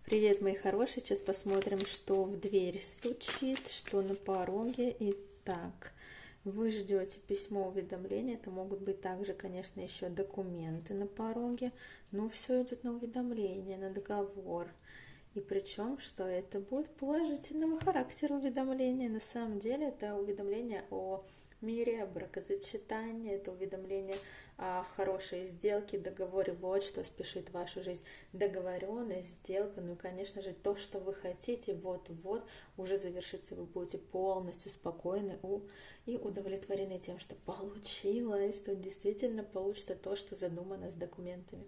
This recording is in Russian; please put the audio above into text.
Привет, мои хорошие! Сейчас посмотрим, что в дверь стучит, что на пороге. Итак, вы ждете письмо уведомления. Это могут быть также, конечно, еще документы на пороге. Но все идет на уведомление, на договор. И причем, что это будет положительного характера уведомление. На самом деле это уведомление о мире, о бракосочетании, это уведомление о хорошей сделке, договоре. Вот что спешит в вашу жизнь. Договоренность, сделка, ну и, конечно же, то, что вы хотите, вот-вот уже завершится. Вы будете полностью спокойны и удовлетворены тем, что получилось, что действительно получится то, что задумано с документами.